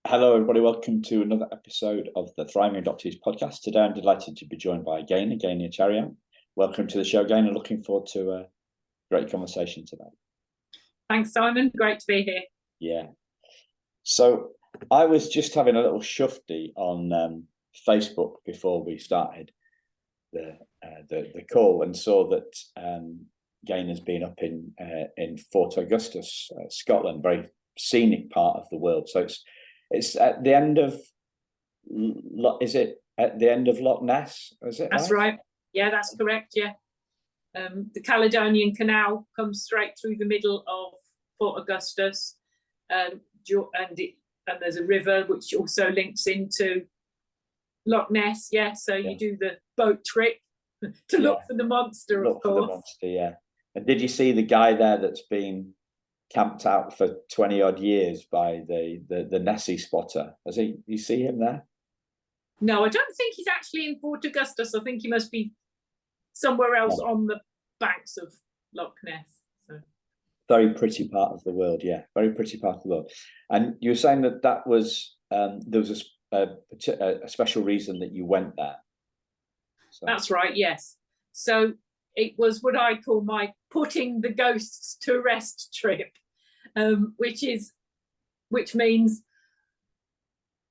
Hello, everybody. Welcome to another episode of the Thriving Adoptees podcast. Today, I'm delighted to be joined by Gaynor Cherieann. Welcome to the show, Gaynor. Looking forward to a great conversation today. Thanks, Simon. Great to be here. Yeah. So I was just having a little shufty on Facebook before we started the call and saw that Gaynor's been up in Fort Augustus, Scotland, very scenic part of the world. So it's at the end of, is it at the end of Loch Ness? Is it? That's right. Yeah, that's correct. Yeah. The Caledonian Canal comes straight through the middle of Fort Augustus, and there's a river which also links into Loch Ness. Yeah, so you do the boat trip to look for the monster, of course. For the monster, yeah. And did you see the guy there that's been camped out for 20 odd years by the Nessie spotter? You see him there? No, I don't think he's actually in Fort Augustus. I think he must be somewhere else on the banks of Loch Ness. So. Very pretty part of the world, yeah. Very pretty part of the world. And you were saying that was there was a special reason that you went there. So. That's right, yes. So it was what I call my putting the ghosts to rest trip, which means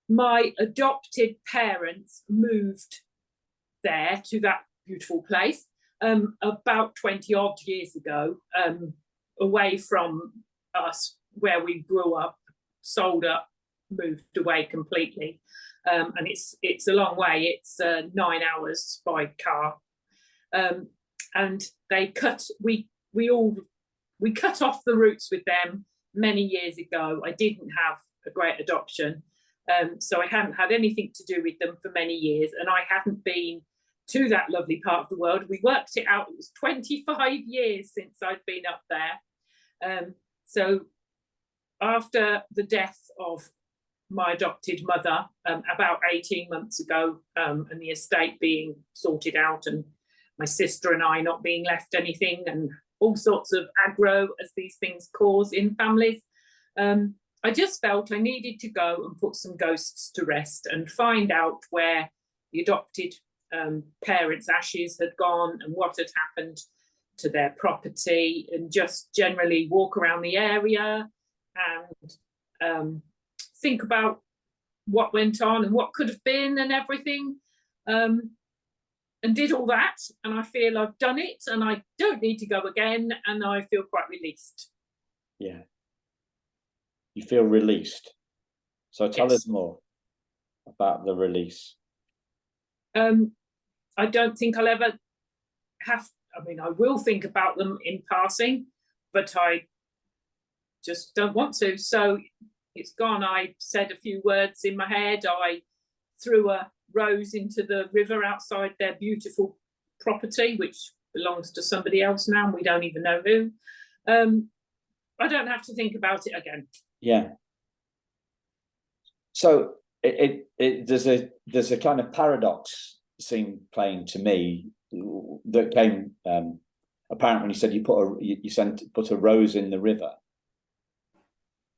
my adopted parents moved there to that beautiful place about 20 odd years ago, away from us where we grew up, sold up, moved away completely. And it's a long way. It's 9 hours by car. And we cut off the roots with them many years ago. I didn't have a great adoption, so I hadn't had anything to do with them for many years, and I hadn't been to that lovely part of the world. We worked it out. It was 25 years since I'd been up there. So after the death of my adopted mother about 18 months ago, and the estate being sorted out, and my sister and I not being left anything, and all sorts of aggro as these things cause in families, I just felt I needed to go and put some ghosts to rest and find out where the adopted parents' ashes had gone and what had happened to their property, and just generally walk around the area and think about what went on and what could have been and everything. And did all that, and I feel I've done it, and I don't need to go again, and I feel quite released. Yeah. You feel released. So tell us more about the release. I don't think I'll ever I will think about them in passing, but I just don't want to. So it's gone. I said a few words in my head. I threw a rose into the river outside their beautiful property, which belongs to somebody else now, and we don't even know who. I don't have to think about it again. Yeah. So there's a kind of paradox seemed playing to me that came apparent when you said you put a rose in the river.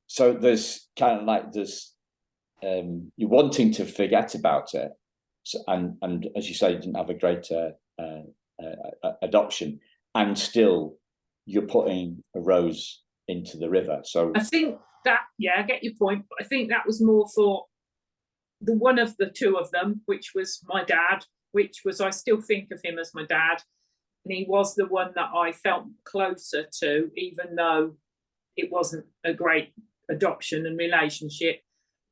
So there's kind of like you're wanting to forget about it, and as you say, you didn't have a great adoption, and still you're putting a rose into the river. So I think that, I get your point, but I think that was more for the one of the two of them, which was my dad, I still think of him as my dad, and he was the one that I felt closer to, even though it wasn't a great adoption and relationship.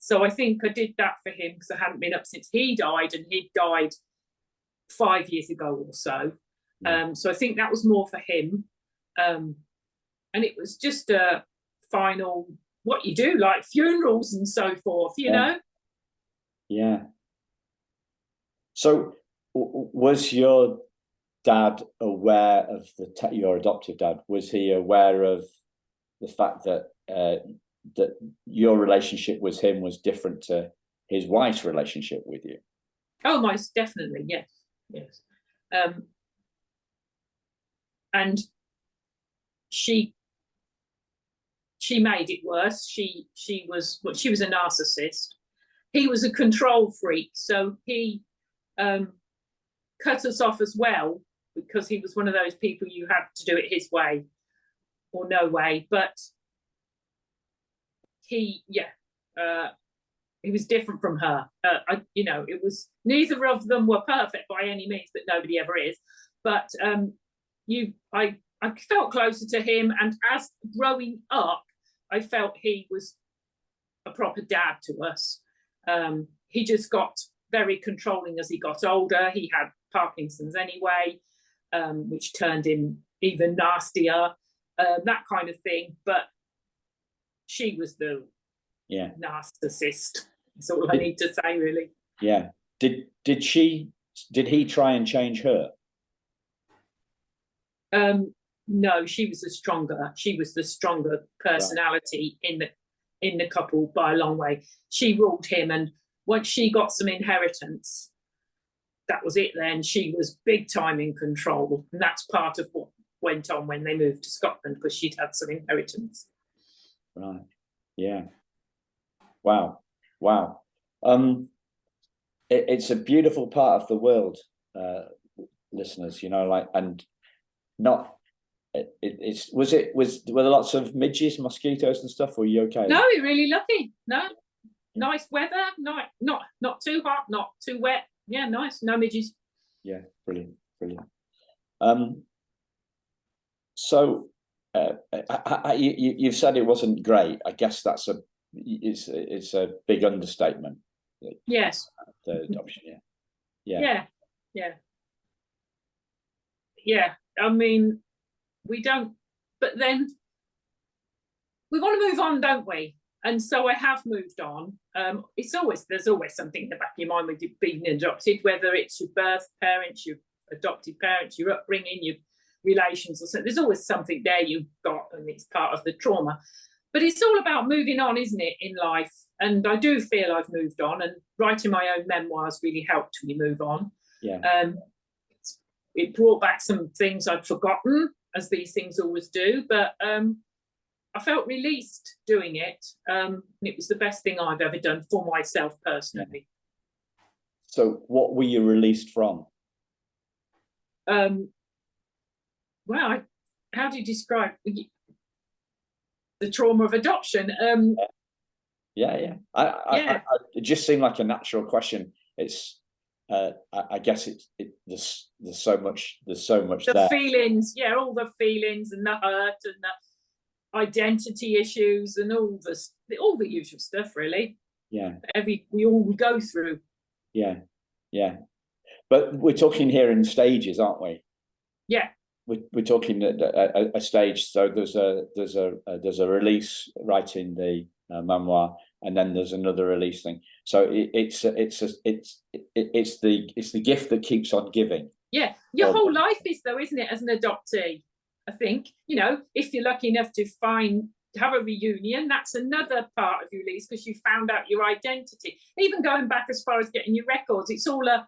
So I think I did that for him because I hadn't been up since he died, and he died 5 years ago or so. So I think that was more for him. And it was just a final, what you do, like funerals and so forth, you know? Yeah. So was your dad aware of your adoptive dad? Was he aware of the fact that that your relationship with him was different to his wife's relationship with you? Oh, most definitely, yes. And she made it worse. She was a narcissist, he was a control freak, so he cut us off as well, because he was one of those people you had to do it his way or no way. But he was different from her. It was, neither of them were perfect by any means, but nobody ever is. But I felt closer to him, and as growing up, I felt he was a proper dad to us. He just got very controlling as he got older. He had Parkinson's anyway, which turned him even nastier, that kind of thing. But she was the narcissist. That's all I need to say, really. Yeah. Did he try and change her? No, she was the stronger personality in the couple by a long way. She ruled him, and once she got some inheritance, that was it then. She was big time in control, and that's part of what went on when they moved to Scotland, because she'd had some inheritance. Right. Yeah. Wow. It's a beautiful part of the world, listeners, and not were there lots of midges, mosquitoes and stuff? Were you okay? No, we're really lucky. No, nice weather, not too hot, not too wet. Yeah, nice, no midges. Yeah, brilliant. So you've said it wasn't great. I guess it's a big understatement. Yes. The adoption, yeah. I mean, we don't, but then we want to move on, don't we? And so I have moved on. There's always something in the back of your mind with you being adopted, whether it's your birth parents, your adopted parents, your upbringing, your relations, or something. There's always something there you've got, and it's part of the trauma. But it's all about moving on, isn't it, in life? And I do feel I've moved on, and writing my own memoirs really helped me move on. Yeah. It brought back some things I'd forgotten, as these things always do, but I felt released doing it. It was the best thing I've ever done for myself personally. So what were you released from? Well, how do you describe the trauma of adoption? It just seemed like a natural question. It's I guess there's so much the there. Feelings, all the feelings and the hurt and the identity issues and all the usual stuff, really. Yeah. We all go through. Yeah. But we're talking here in stages, aren't we? Yeah. We're talking a stage. So there's a release, writing the memoir, and then there's another release thing. So it's the gift that keeps on giving. Yeah, your whole life is, though, isn't it, as an adoptee? I think, if you're lucky enough to have a reunion, that's another part of your release, because you found out your identity. Even going back as far as getting your records, it's all a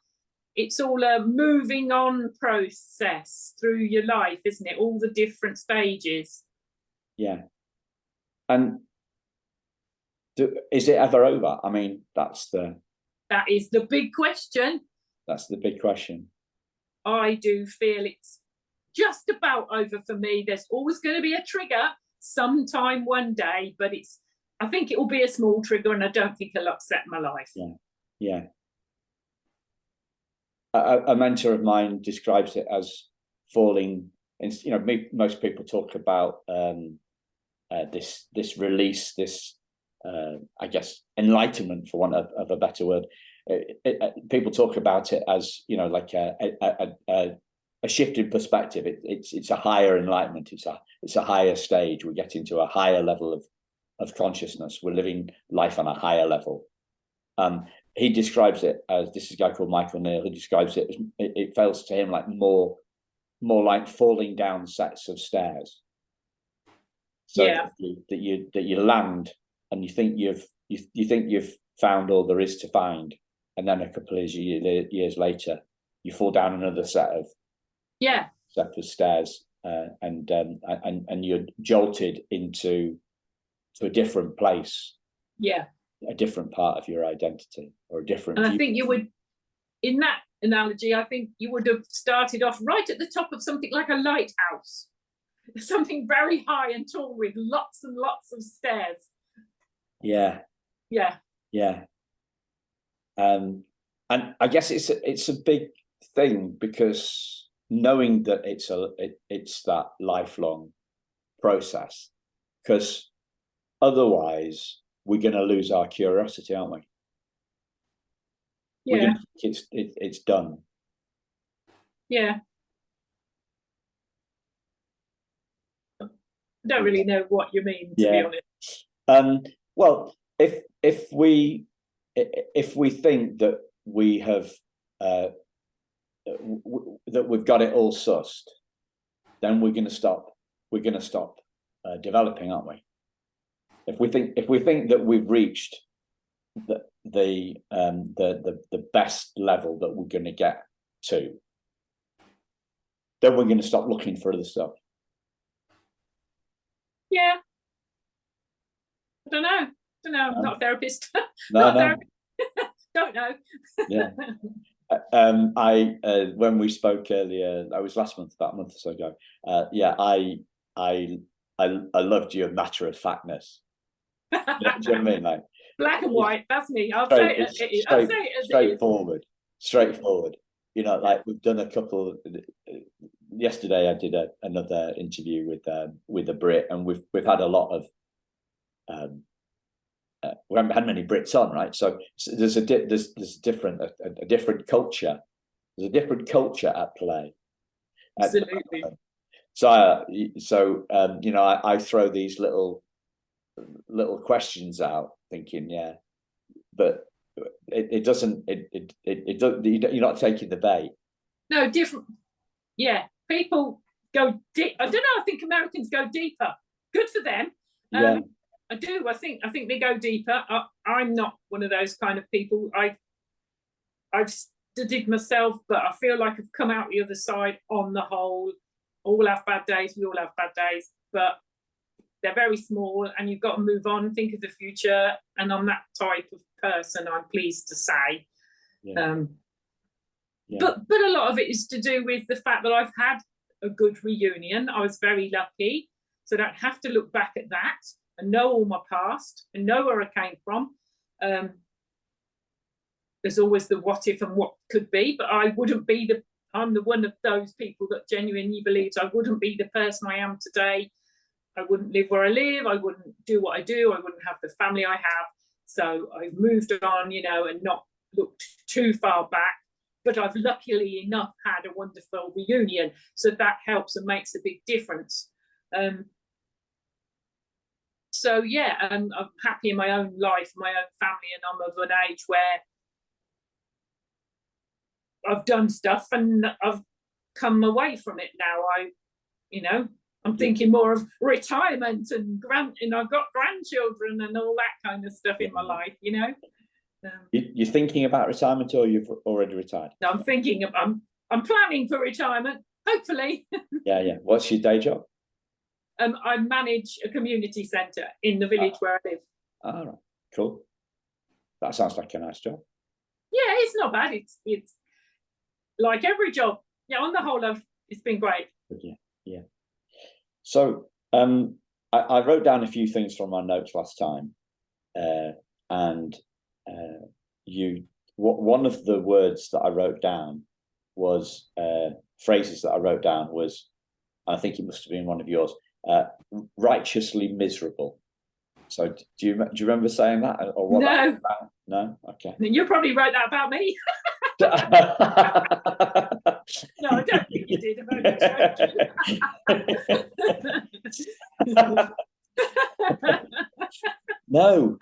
moving on process through your life, isn't it? All the different stages. Yeah. And is it ever over? I mean, that is the big question. That's the big question. I do feel it's just about over for me. There's always going to be a trigger sometime one day, but I think it will be a small trigger, and I don't think it'll upset my life. Yeah. A mentor of mine describes it as falling. Most people talk about this release, this I guess enlightenment, for want of a better word. People talk about it as like a shift in perspective. It's a higher enlightenment. It's a higher stage. We get into a higher level of consciousness. We're living life on a higher level. He describes it as, this is a guy called Michael Neal, who describes it as, it feels to him like more like falling down sets of stairs. So that you land, and you think you've found all there is to find, and then a couple of years later, you fall down another set of stairs, and you're jolted into a different place. Yeah. a different part of your identity or a different And view. I think you would, in that analogy, I think you would have started off right at the top of something like a lighthouse, something very high and tall with lots and lots of stairs. Yeah. Yeah. Yeah. And I guess it's a big thing, because knowing that it's that lifelong process, because otherwise we're going to lose our curiosity, aren't we? Yeah. It's done. Yeah. I don't really know what you mean, to be honest. Well, if we think that we have that we've got it all sussed, then we're going to stop. We're going to stop developing, aren't we? If we think that we've reached the best level that we're going to get to, then we're going to stop looking for other stuff. Yeah. I don't know. I'm not a therapist. No. Don't know. Yeah. When we spoke earlier, that was last month, about a month or so ago. I loved your matter of factness. Do you know what I mean? Like, black and white. That's me. I'll say it. Straightforward. You know, like we've done a couple. Yesterday, I did another interview with a Brit, and we've had a lot of. We haven't had many Brits on, right? So there's a different culture. There's a different culture at play. Absolutely. So you know, I throw these little questions out, thinking, yeah, but it doesn't. You're not taking the bait. No, different. Yeah, people go deep. I don't know. I think Americans go deeper. Good for them. Yeah. I do. I think they go deeper. I'm not one of those kind of people. I've studied myself, but I feel like I've come out the other side on the whole. All have bad days. We all have bad days, but they're very small, and you've got to move on, think of the future. And I'm that type of person, I'm pleased to say. Yeah. But a lot of it is to do with the fact that I've had a good reunion. I was very lucky, so I don't have to look back at that. I know all my past. I know where I came from. There's always the what if and what could be, but I'm the one of those people that genuinely believes I wouldn't be the person I am today. I wouldn't live where I live. I wouldn't do what I do. I wouldn't have the family I have. So I've moved on, you know, and not looked too far back. But I've luckily enough had a wonderful reunion. So that helps and makes a big difference. So yeah, I'm happy in my own life, my own family, and I'm of an age where I've done stuff and I've come away from it now. I'm thinking more of retirement and I've got grandchildren and all that kind of stuff in my life, you know. You're thinking about retirement, or you've already retired? No, I'm planning for retirement, hopefully. Yeah. What's your day job? I manage a community centre in the village where I live. All right, cool. That sounds like a nice job. Yeah, it's not bad. It's like every job. Yeah, on the whole, it's been great. Yeah. So I wrote down a few things from my notes last time, and one of the words that I wrote down was phrases that I wrote down was, I think it must have been one of yours, righteously miserable. So do you remember saying that, or what? No. No. Okay. You probably wrote that about me. No, I don't think you did. No.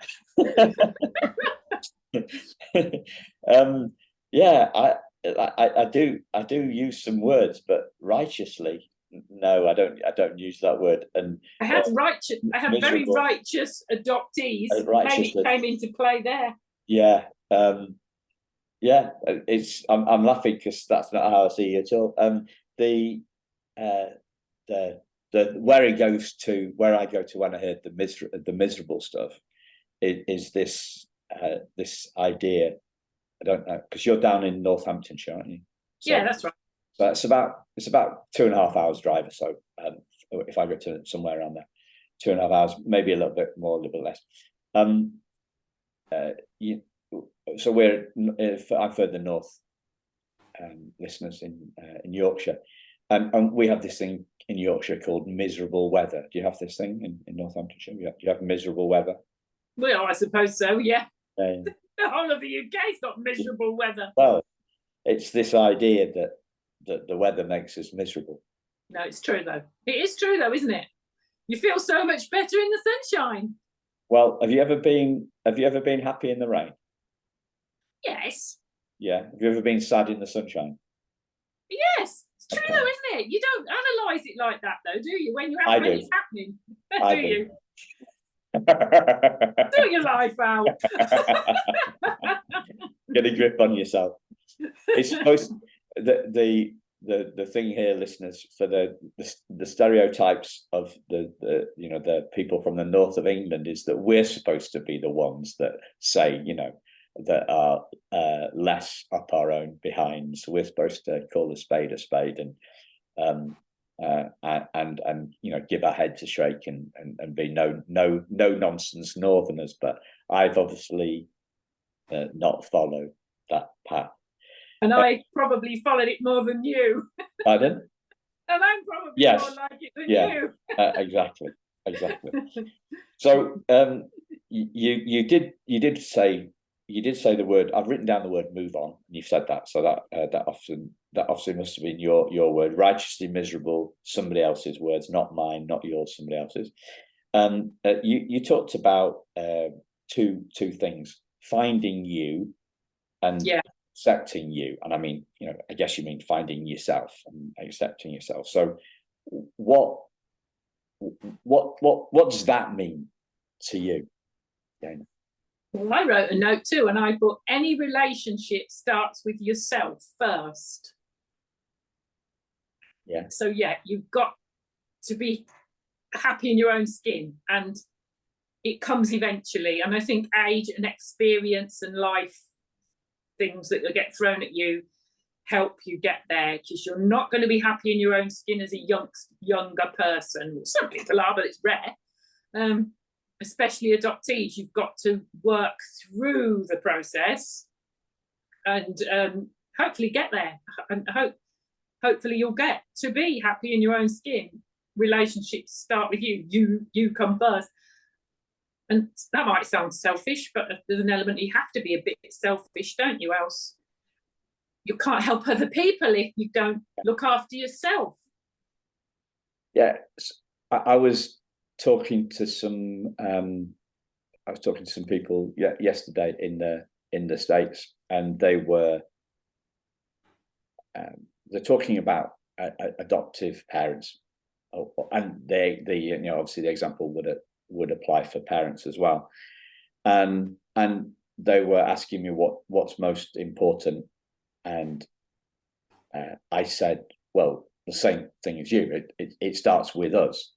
Yeah, I do use some words, but righteously, no, I don't use that word. And I had very righteous adoptees. Came into play there. Yeah. Yeah, I'm laughing because that's not how I see you at all. Where I go to when I hear the miserable stuff is this this idea. I don't know, because you're down in Northamptonshire, aren't you? So, Yeah, that's right. So it's about 2.5 hours drive or so. If I get to somewhere around there, 2.5 hours, maybe a little bit more, a little bit less. So I'm further north, listeners in Yorkshire, and we have this thing in Yorkshire called miserable weather. Do you have this thing in Northamptonshire? Do you have miserable weather? Well, I suppose so. Yeah. The whole of the UK's got miserable weather. Well, it's this idea that the weather makes us miserable. No, it's true though. It is true though, isn't it? You feel so much better in the sunshine. Well, have you ever been happy in the rain? Yes. Yeah. Have you ever been sad in the sunshine? Yes. It's true though, isn't it? You don't analyse it like that though, do you? When it's happening. do you? Sort your life out. Get a grip on yourself. It's supposed the thing here, listeners, for the stereotypes of the people from the north of England is that we're supposed to be the ones that say, that are less up our own behinds. We're supposed to call a spade, and give our heads a shake and be no nonsense northerners. But I've obviously not followed that path. And I probably followed it more than you. Pardon? And I'm probably more like it than you. Exactly. So you did say the word. I've written down the word "move on." And you've said that, so that obviously must have been your word. Righteously miserable, somebody else's words, not mine, not yours, somebody else's. You talked about two things: finding you and accepting you. And I mean, I guess you mean finding yourself and accepting yourself. So, what does that mean to you, Gaynor? Well, I wrote a note too, and I put any relationship starts with yourself first. Yeah. So you've got to be happy in your own skin, and it comes eventually. And I think age and experience and life things that will get thrown at you help you get there, because you're not going to be happy in your own skin as a younger person. Some people are, but it's rare. Especially adoptees, you've got to work through the process and hopefully get there. And hopefully you'll get to be happy in your own skin. Relationships start with you. You come first. And that might sound selfish, but there's an element you have to be a bit selfish, don't you? Else you can't help other people if you don't look after yourself. Yeah, I was talking to some people yesterday in the States, and they're talking about adoptive parents, and they obviously the example would apply for parents as well, and they were asking me what's most important, and I said, well, the same thing as you. It starts with us.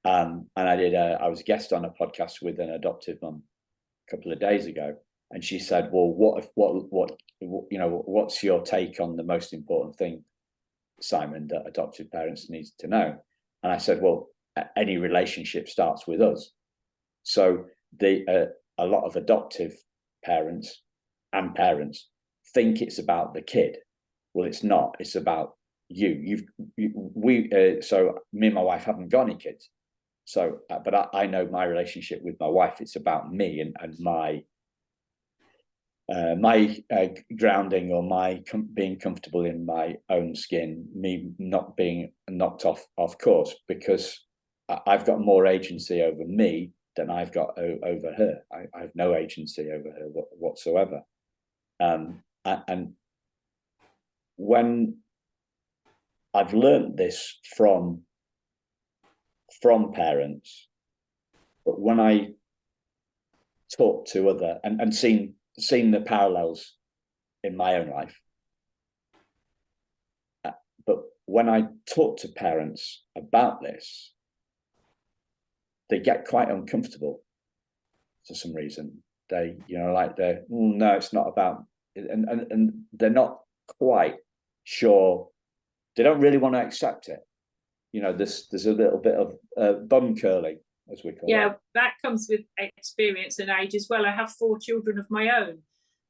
And I was a guest on a podcast with an adoptive mum a couple of days ago, and she said, well, what's your take on the most important thing, Simon, that adoptive parents need to know? And I said, well, any relationship starts with us. So a lot of adoptive parents and parents think it's about the kid. Well, it's not. It's about you. So me and my wife haven't got any kids. So, but I know my relationship with my wife. It's about me and my grounding, or my being comfortable in my own skin. Me not being knocked off course, because I've got more agency over me than I've got over her. I have no agency over her whatsoever. And when I've learned this from parents, but when I talk to other and seen the parallels in my own life, but when I talk to parents about this, they get quite uncomfortable for some reason. They, like no, it's not about, and they're not quite sure. They don't really want to accept it. There's a little bit of bum curling, as we call it. Yeah, that comes with experience and age as well. I have 4 children of my own,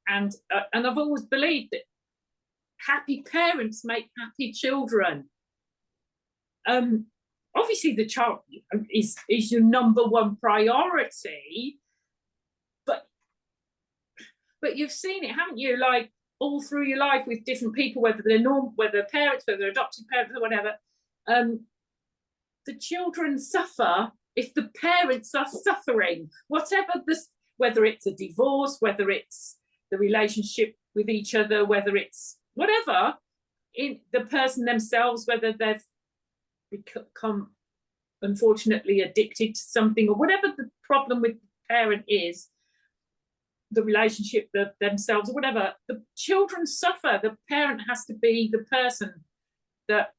and I've always believed that happy parents make happy children. Obviously, the child is your number one priority, but you've seen it, haven't you? Like all through your life with different people, whether they're whether parents, whether they're adopted parents, or whatever. The children suffer if the parents are suffering, whatever this, whether it's a divorce, whether it's the relationship with each other, whether it's whatever, in the person themselves, whether they've become unfortunately addicted to something, or whatever the problem with the parent is, the relationship, themselves, or whatever, the children suffer. The parent has to be the person that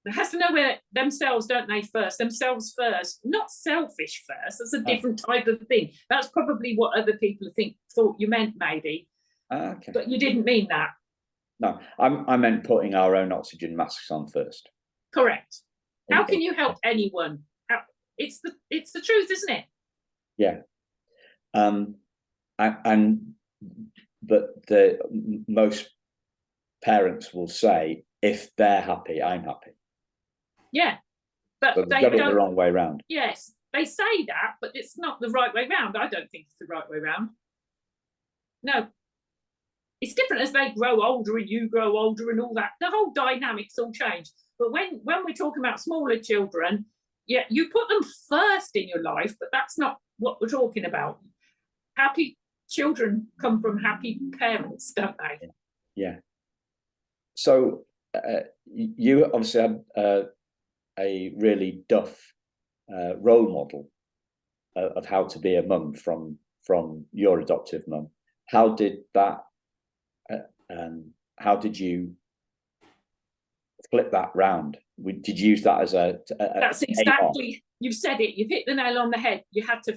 has to know where themselves, don't they, first, themselves first, not selfish first. That's a different type of thing. That's probably what other people thought you meant, maybe. Okay. But you didn't mean that. No, I meant putting our own oxygen masks on first. Correct. How can you help anyone? It's the truth, isn't it? Yeah. But most parents will say, if they're happy, I'm happy. Yeah, but so they got it the wrong way round. Yes, they say that, but it's not the right way round. I don't think it's the right way round. No, it's different as they grow older and you grow older and all that. The whole dynamics all change. But when we're talking about smaller children, yeah, you put them first in your life, but that's not what we're talking about. Happy children come from happy parents, don't they? Yeah. So you obviously had a really duff role model of how to be a mum from your adoptive mum. How did that? How did you flip that round? Did you use that as That's exactly. You've said it. You've hit the nail on the head. I had to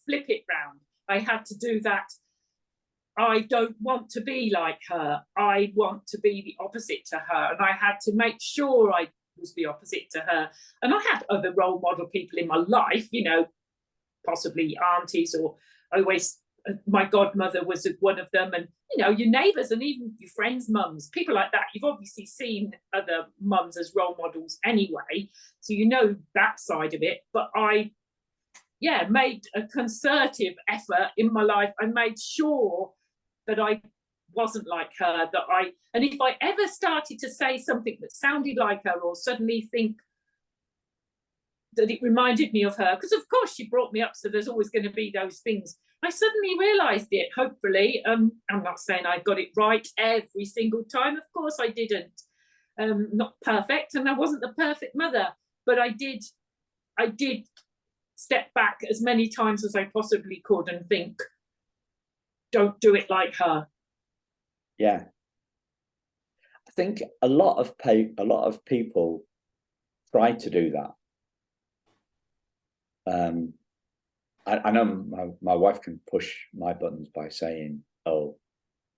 flip it round. I had to do that. I don't want to be like her. I want to be the opposite to her. And I had to make sure I was the opposite to her. And I had other role model people in my life, possibly aunties, or always my godmother was one of them, and your neighbours and even your friends' mums, people like that. You've obviously seen other mums as role models anyway, so that side of it. But I made a concerted effort in my life. I made sure that I wasn't like her, and if I ever started to say something that sounded like her, or suddenly think that it reminded me of her, because of course she brought me up, so there's always going to be those things. I suddenly realised it, hopefully. I'm not saying I got it right every single time. Of course I didn't. Not perfect, and I wasn't the perfect mother, but I did step back as many times as I possibly could and think, don't do it like her. Yeah. I think a lot of people try to do that. I know my wife can push my buttons by saying, "Oh,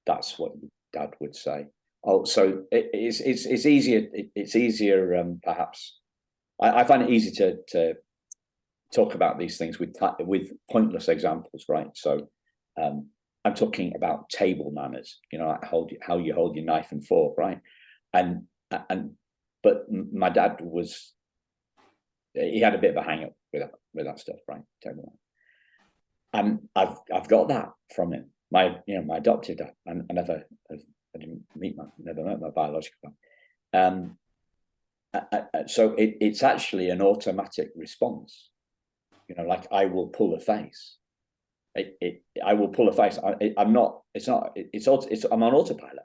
that's what Dad would say." Oh, so it's easier. It's easier, perhaps. I find it easy to talk about these things with pointless examples, right? So, I'm talking about table manners. Like how you hold your knife and fork, right? But my dad he had a bit of a hang up with that stuff, right? Table manners. And I've got that from him. My adopted dad. I didn't never met my biological dad. So it's actually an automatic response. Like I will pull a face. I will pull a face. I'm not. It's not. I'm on autopilot.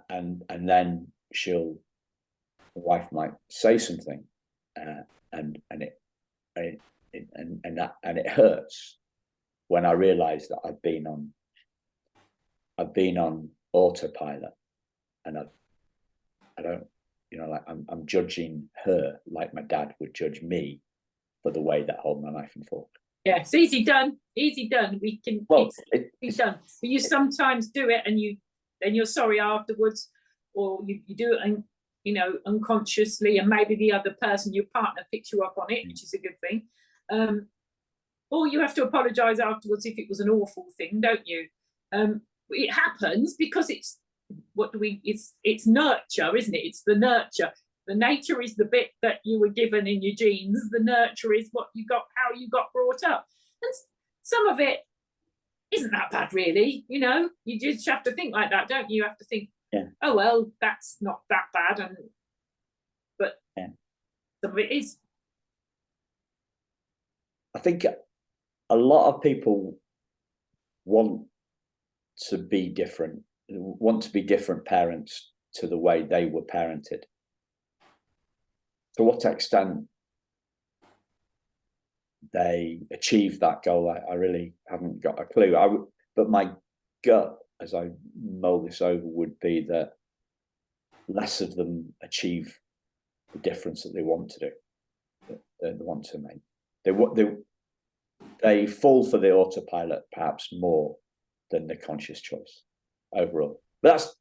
And then the wife might say something, and it hurts when I realise that I've been on autopilot, and I don't, like I'm judging her like my dad would judge me for the way that I hold my knife and fork. Yeah, it's easy done. Easy done. We can. Well, It's done. But you sometimes do it, and you're sorry afterwards, or you do it, and unconsciously, and maybe the other person, your partner, picks you up on it, which is a good thing. Or you have to apologise afterwards if it was an awful thing, don't you? It happens because it's it's nurture, isn't it? It's the nurture. The nature is the bit that you were given in your genes. The nurture is what you got, how you got brought up. And some of it isn't that bad, really. You just have to think like that, don't you? You have to think, yeah. Oh, well, that's not that bad. But yeah. Some of it is. I think a lot of people want to be different parents to the way they were parented. To what extent they achieve that goal, I really haven't got a clue. But my gut, as I mull this over, would be that less of them achieve the difference that they want to do, that they want to make. They fall for the autopilot perhaps more than the conscious choice overall. But that's,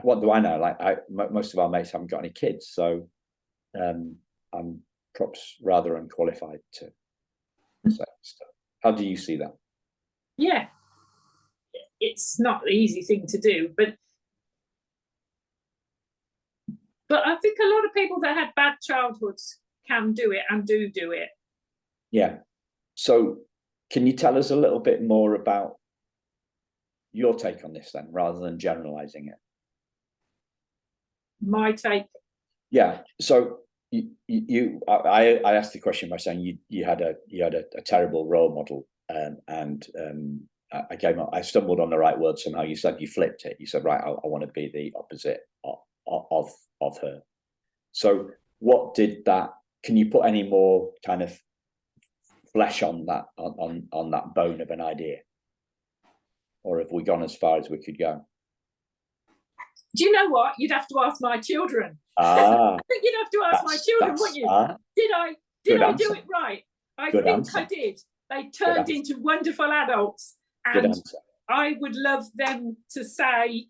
what do I know? Like most of our mates haven't got any kids, so I'm perhaps rather unqualified to say stuff. How do you see that? Yeah, it's not the easy thing to do, but I think a lot of people that had bad childhoods can do it and do it. Yeah. So can you tell us a little bit more about your take on this then, rather than generalizing it? My take? Yeah. So I asked the question by saying you had a terrible role model, and I stumbled on the right word somehow. You said you flipped it. You said, right, I want to be the opposite of her. So what did that? Can you put any more kind of flesh on that on that bone of an idea, or have we gone as far as we could go? Do you know what? You'd have to ask my children. I think you'd have to ask my children, wouldn't you? Did I do it right? I think I did. They turned into wonderful adults, and I would love them to say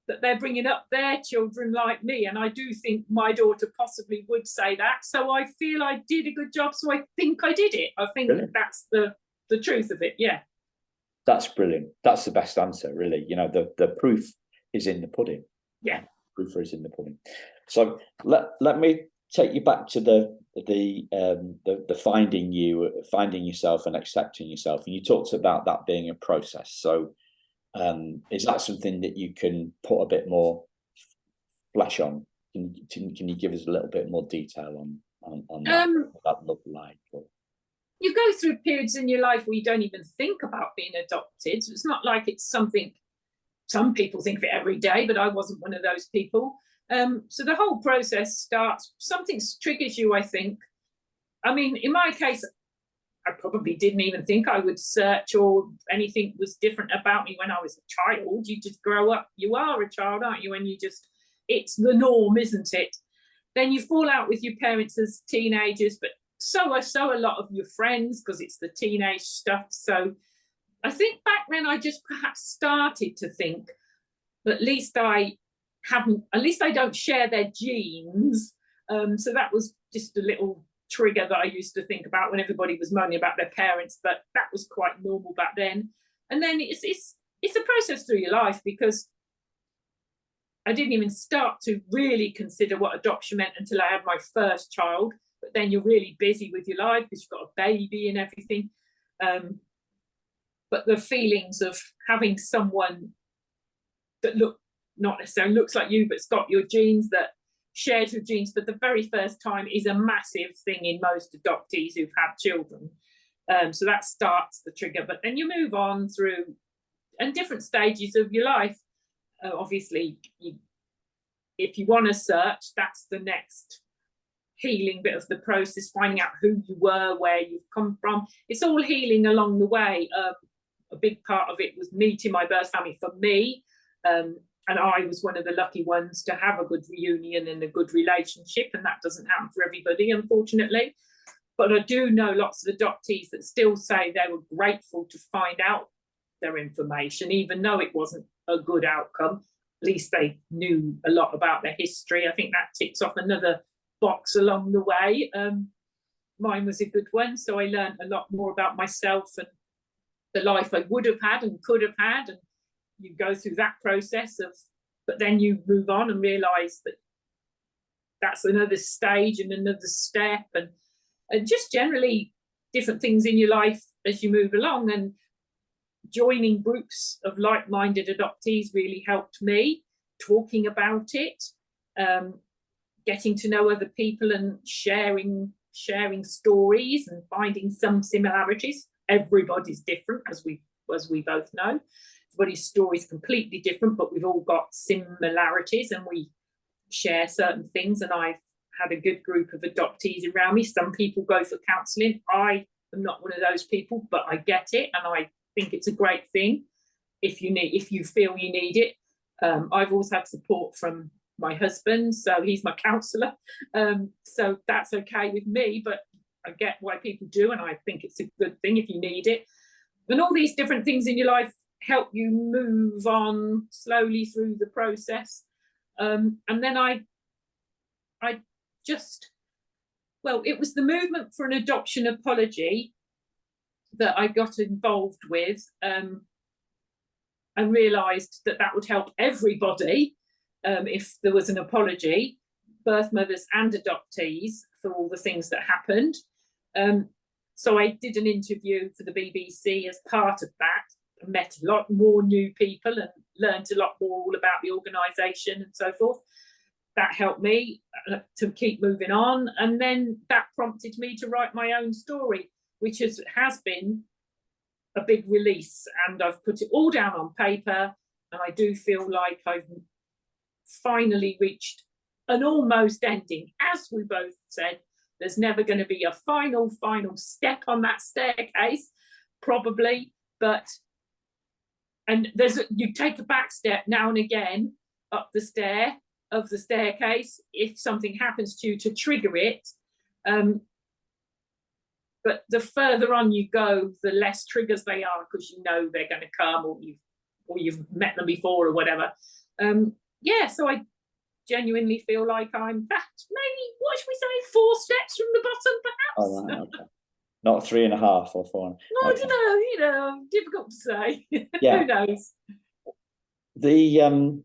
that they're bringing up their children like me, and I do think my daughter possibly would say that. So I feel I did a good job. So I think I did it. I think that's the truth of it. Yeah. That's brilliant. That's the best answer, really. The proof is in the pudding. Yeah. Proof is in the pudding. So let me take you back to the finding yourself and accepting yourself. And you talked about that being a process. So is that something that you can put a bit more flesh on? Can you give us a little bit more detail on that, what that looked like? You go through periods in your life where you don't even think about being adopted. So it's not like it's something, some people think of it every day, but I wasn't one of those people. So the whole process starts, something triggers you, I think. I mean, in my case, I probably didn't even think I would search or anything was different about me when I was a child. You just grow up, you are a child, aren't you? And it's the norm, isn't it? Then you fall out with your parents as teenagers, but so a lot of your friends, because it's the teenage stuff. So I think back then I just perhaps started to think that at least I don't share their genes. So that was just a little trigger that I used to think about when everybody was moaning about their parents, but that was quite normal back then. And then it's a process through your life, because I didn't even start to really consider what adoption meant until I had my first child. But then you're really busy with your life because you've got a baby and everything. But the feelings of having someone that not necessarily looks like you, but it's got your genes, that shares your genes for the very first time, is a massive thing in most adoptees who've had children. So that starts the trigger. But then you move on through and different stages of your life. Obviously, if you want to search, that's the next healing bit of the process, finding out who you were, where you've come from. It's all healing along the way. A big part of it was meeting my birth family for me. And I was one of the lucky ones to have a good reunion and a good relationship, and that doesn't happen for everybody, unfortunately. But I do know lots of adoptees that still say they were grateful to find out their information, even though it wasn't a good outcome. At least they knew a lot about their history. I think that ticks off another box along the way. Mine was a good one, so I learned a lot more about myself and the life I would have had and could have had. And you go through that process of, but then you move on and realise that that's another stage and another step, and just generally different things in your life as you move along. And joining groups of like-minded adoptees really helped me, talking about it, getting to know other people and sharing stories and finding some similarities. Everybody's different, as we both know. Everybody's story is completely different, but we've all got similarities and we share certain things. And I've had a good group of adoptees around me. Some people go for counselling. I am not one of those people, but I get it, and I think it's a great thing if you feel you need it. I've always had support from my husband, so he's my counsellor, so that's okay with me, but I get why people do, and I think it's a good thing if you need it. And all these different things in your life help you move on slowly through the process. And then I just, well, it was the movement for an adoption apology that I got involved with, and realised that would help everybody if there was an apology, birth mothers and adoptees, for all the things that happened. So I did an interview for the BBC as part of that. I met a lot more new people and learned a lot more all about the organisation and so forth. That helped me to keep moving on. And then that prompted me to write my own story, which has been a big release. And I've put it all down on paper. And I do feel like I've finally reached an almost ending. As we both said, there's never going to be a final step on that staircase, probably. And you take a back step now and again up the staircase if something happens to you to trigger it. But the further on you go, the less triggers they are, because you know they're going to come, or you've met them before or whatever. So I genuinely feel like I'm maybe, what should we say, 4 steps from the bottom, perhaps. Oh, right, okay. Not 3.5 or 4. No, okay. I don't know, difficult to say. Yeah. Who knows? The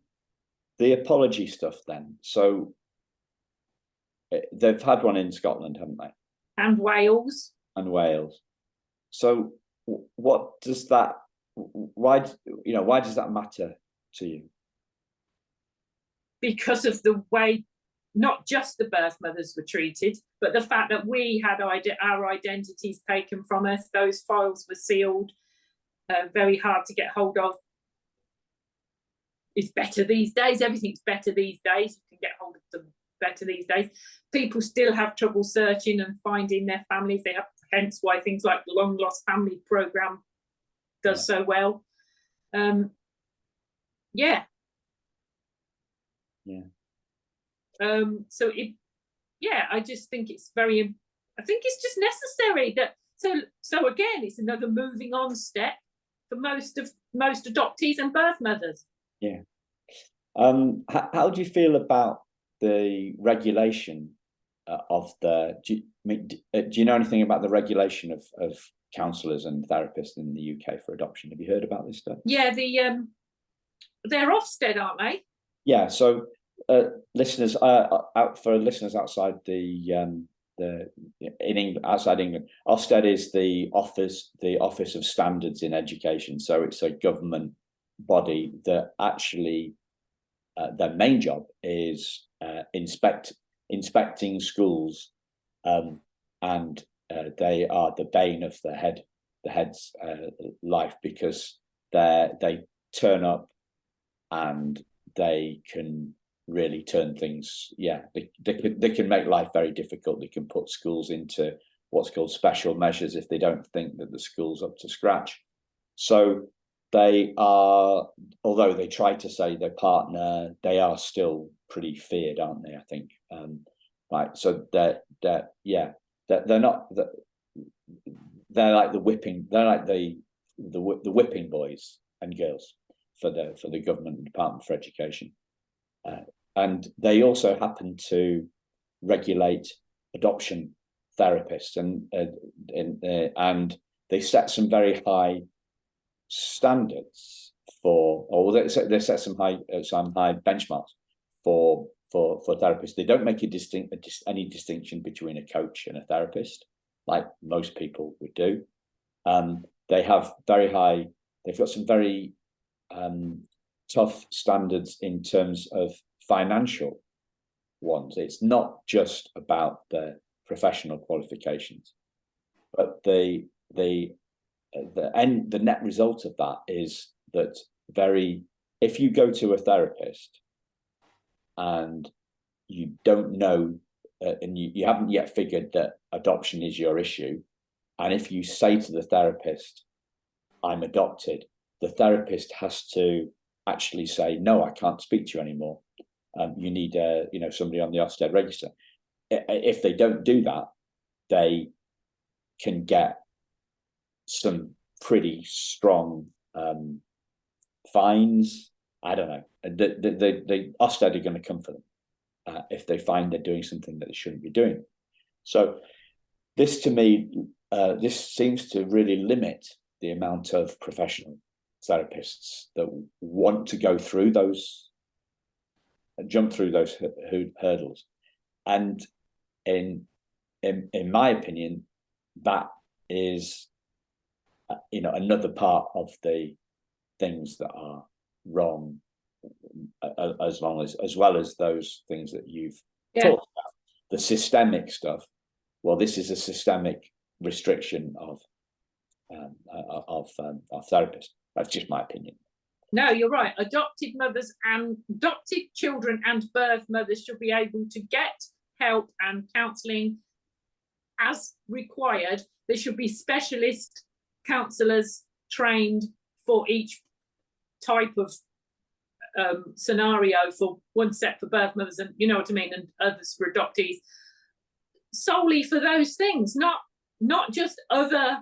apology stuff then. So they've had one in Scotland, haven't they? And Wales. So what does that, why does that matter to you? Because of the way not just the birth mothers were treated, but the fact that we had our identities taken from us. Those files were sealed, very hard to get hold of. It's better these days. Everything's better these days. You can get hold of them better these days. People still have trouble searching and finding their families. Hence why things like the Long Lost Family Programme does so well. I just think it's just necessary that. So again, it's another moving on step for most adoptees and birth mothers. Yeah. How do you feel about the regulation of the? Do you know anything about the regulation of counsellors and therapists in the UK for adoption? Have you heard about this stuff? Yeah, they're Ofsted, aren't they? Yeah. So listeners, for listeners outside outside England, Ofsted is the Office of Standards in Education. So it's a government body that actually their main job is inspecting schools, and they are the bane of the head's life, because they turn up and they can really turn things. They can make life very difficult. They can put schools into what's called special measures if they don't think that the school's up to scratch. So they are, although they try to say their partner, they are still pretty feared, aren't they? I think. So they're not they're like the whipping, they're like the whipping boys and girls for the government Department for Education, and they also happen to regulate adoption therapists, and they set some very high standards or they set some high benchmarks for therapists. They don't make any distinction between a coach and a therapist, like most people would do. They have they've got some very tough standards in terms of financial ones. It's not just about the professional qualifications, but the net result of that is that if you go to a therapist and you don't know and you haven't yet figured that adoption is your issue, and if you say to the therapist, I'm adopted, the therapist has to actually say, no, I can't speak to you anymore. You need somebody on the Ofsted register. If they don't do that, they can get some pretty strong fines. I don't know. The Ofsted are going to come for them if they find they're doing something that they shouldn't be doing. So this, to me, this seems to really limit the amount of professional therapists that want to go through those, jump through those hurdles. And in my opinion, that is another part of the things that are wrong, as well as those things that you've talked about, the systemic stuff. Well, this is a systemic restriction of therapists. That's just my opinion. No, you're right. Adopted mothers and adopted children and birth mothers should be able to get help and counselling as required. There should be specialist counsellors trained for each type of scenario, for one set for birth mothers and you know what I mean, and others for adoptees, solely for those things, not just other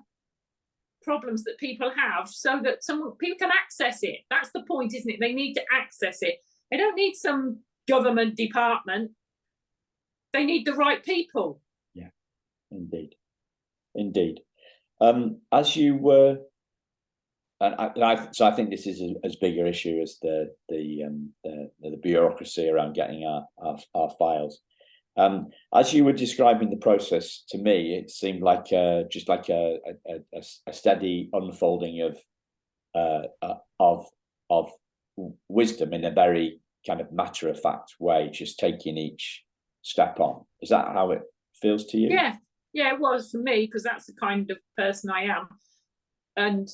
problems that people have, so that people can access it. That's the point, isn't it? They need to access it. They don't need some government department. They need the right people. Yeah, indeed. As you were, so I think this is as big an issue as the bureaucracy around getting our files. As you were describing the process to me, it seemed like just like a steady unfolding of wisdom in a very kind of matter-of-fact way, just taking each step on. Is that how it feels to you? Yeah, it was for me, because that's the kind of person I am. And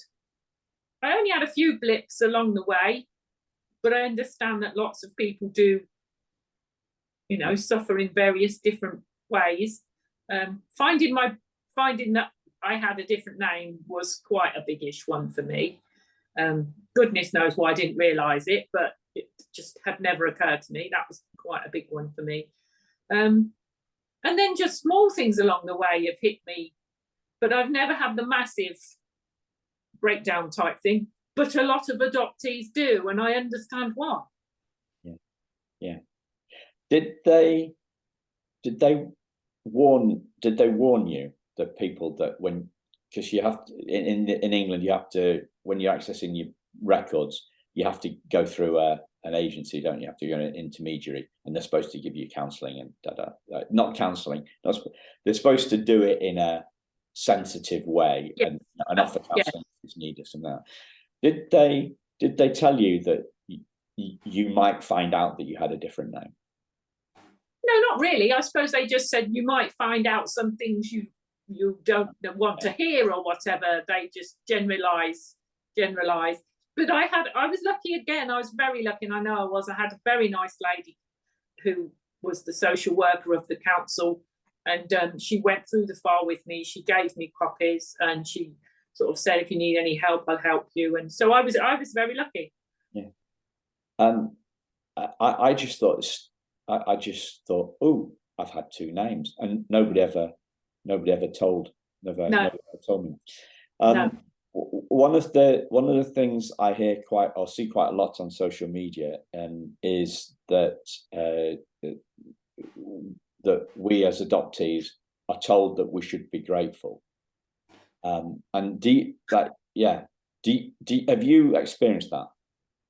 I only had a few blips along the way, but I understand that lots of people do, suffer in various different ways. Finding that I had a different name was quite a biggish one for me. Goodness knows why I didn't realise it, but it just had never occurred to me. That was quite a big one for me. And then just small things along the way have hit me, but I've never had the massive breakdown type thing. But a lot of adoptees do, and I understand why. Yeah. Did they warn you, the people, that because you have to, in England, you have to, when you're accessing your records, you have to go through an agency, don't you? You have to go an intermediary, and they're supposed to give you counselling and not counselling. They're supposed to do it in a sensitive way, and offer counselling if it's needed. Something like that. Did they tell you that you might find out that you had a different name? No, not really. I suppose they just said you might find out some things you don't want to hear or whatever. They just generalise. But I was lucky again. I was very lucky, and I know I was. I had a very nice lady who was the social worker of the council, and she went through the file with me. She gave me copies, and she sort of said, if you need any help, I'll help you. And so I was very lucky. Yeah. I just thought, oh, I've had two names, and nobody ever nobody ever told, never No. ever told me. No. One of the things I hear quite or see quite a lot on social media is that that we as adoptees are told that we should be grateful. And have you experienced that?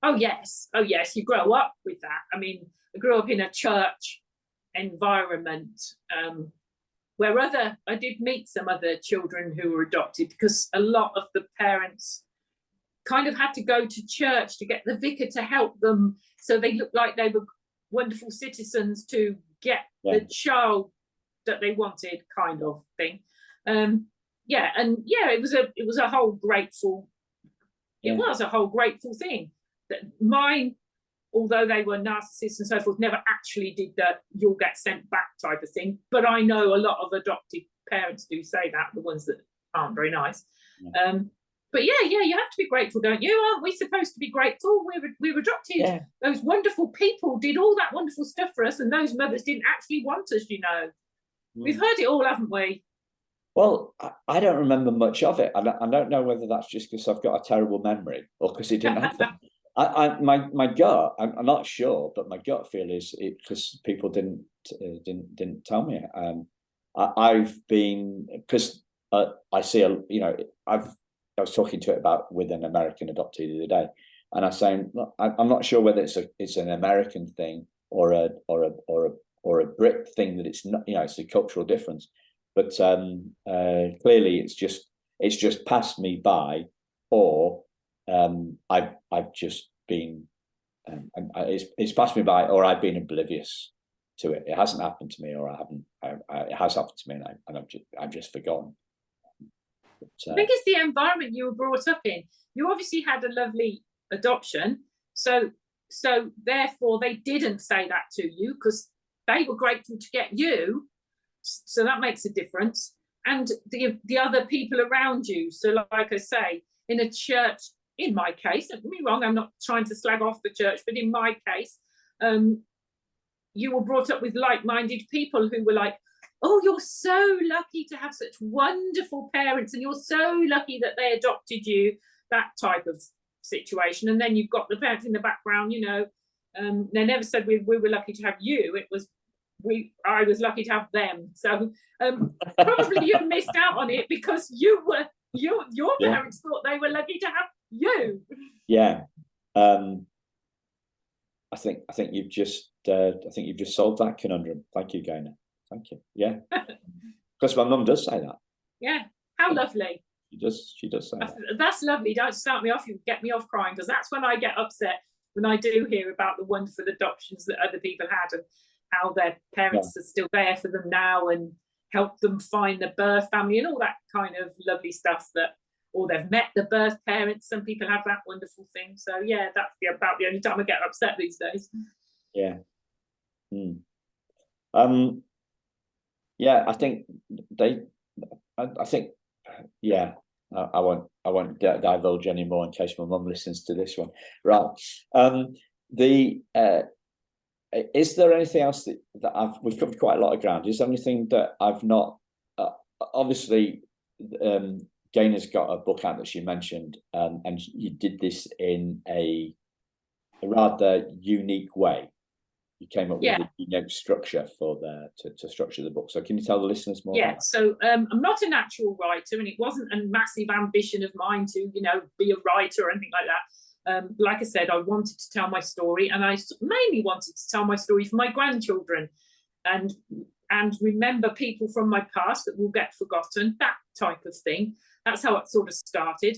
Oh yes, you grow up with that. I mean, I grew up in a church environment where I did meet some other children who were adopted, because a lot of the parents kind of had to go to church to get the vicar to help them, so they looked like they were wonderful citizens to get the child that they wanted, kind of thing. It was a whole grateful. It was a whole grateful thing. That mine, although they were narcissists and so forth, never actually did that you'll get sent back type of thing. But I know a lot of adoptive parents do say that, the ones that aren't very nice. But you have to be grateful, don't you? Aren't we supposed to be grateful? We were adopted. Yeah. Those wonderful people did all that wonderful stuff for us, and those mothers didn't actually want us, you know. We've heard it all, haven't we? Well, I don't remember much of it. I don't know whether that's just because I've got a terrible memory or because it didn't happen. My gut, I'm not sure, but my gut feel is it because people didn't tell me. I've been, because I see I was talking to it with an American adoptee the other day, and I was saying, look, I'm not sure whether it's an American thing or a Brit thing, that it's not, it's a cultural difference. But clearly, it's just passed me by, or I've just been it's passed me by, or I've been oblivious to it. It hasn't happened to me, or it has happened to me, and I've just forgotten. But, I think it's the environment you were brought up in. You obviously had a lovely adoption, so therefore they didn't say that to you because they were grateful to get you. So that makes a difference. And the other people around you. So like I say, in a church, in my case, don't get me wrong, I'm not trying to slag off the church, but in my case, you were brought up with like-minded people who were like, oh, you're so lucky to have such wonderful parents, and you're so lucky that they adopted you, that type of situation. And then you've got the parents in the background, they never said we were lucky to have you. It was I was lucky to have them. So probably you missed out on it because your parents thought they were lucky to have you. Yeah. I think you've just solved that conundrum. Thank you, Gaynor. Thank you. Yeah. Because my mum does say that. Yeah. How lovely. She does say that. That's lovely. Don't start me off. You get me off crying, because that's when I get upset, when I do hear about the wonderful adoptions that other people had and how their parents are still there for them now and help them find the birth family and all that kind of lovely stuff, or they've met the birth parents. Some people have that wonderful thing. So yeah, that's about the only time I get upset these days. Yeah. I think I won't divulge anymore in case my mum listens to this one. Right. Is there anything else that we've covered quite a lot of ground? Is there anything that I've not? Obviously, Gaynor's got a book out that she mentioned, and you did this in a rather unique way. You came up with a unique structure to structure the book. So can you tell the listeners more about that? So I'm not a natural writer, and it wasn't a massive ambition of mine to, be a writer or anything like that. Like I said, I wanted to tell my story, and I mainly wanted to tell my story for my grandchildren and remember people from my past that will get forgotten, that type of thing. That's how it sort of started.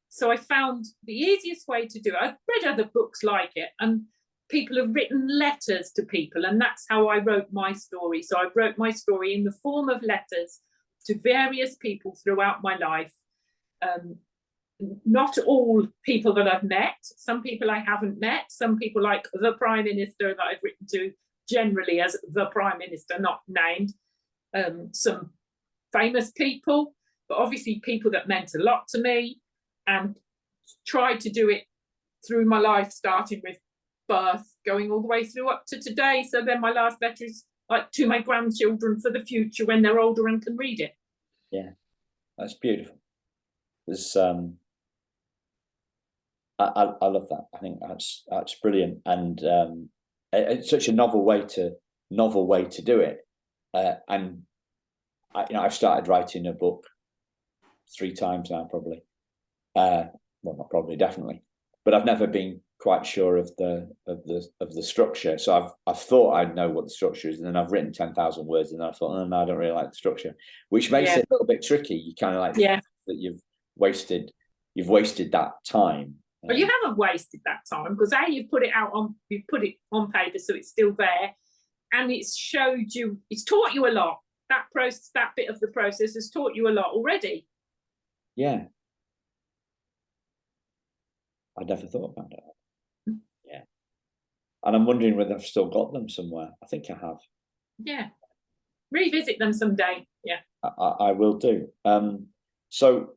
So I found the easiest way to do it. I've read other books like it, and people have written letters to people, and that's how I wrote my story. So I wrote my story in the form of letters to various people throughout my life. Not all people that I've met, some people I haven't met, some people like the Prime Minister that I've written to generally as the Prime Minister, not named, some famous people, but obviously people that meant a lot to me, and tried to do it through my life, starting with birth, going all the way through up to today. So then my last letter is like to my grandchildren for the future when they're older and can read it. Yeah, that's beautiful. There's I love that. I think that's brilliant, and it's such a novel way to do it. And I've started writing a book 3 times now, probably. Well, not probably, definitely, but I've never been quite sure of the structure. So I've thought I know what the structure is, and then I've written 10,000 words, and then I thought, oh, no, I don't really like the structure, which makes it a little bit tricky. You kind of like that you've wasted that time. But you haven't wasted that time, because you put it on paper, so it's still there, and it's showed you, it's taught you a lot. That process, that bit of the process has taught you a lot already. Yeah, I never thought about it. Yeah, and I'm wondering whether I've still got them somewhere. I think I have. Yeah, revisit them someday. Yeah, I will do. So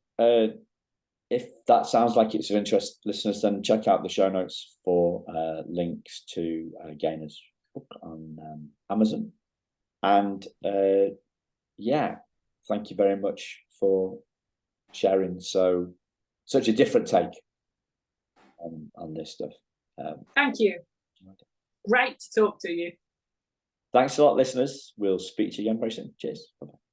if that sounds like it's of interest, listeners, then check out the show notes for links to Gaynor's book on Amazon. And yeah, thank you very much for sharing such a different take on this stuff. Thank you. Great to talk to you. Thanks a lot, listeners. We'll speak to you again very soon. Cheers. Bye-bye.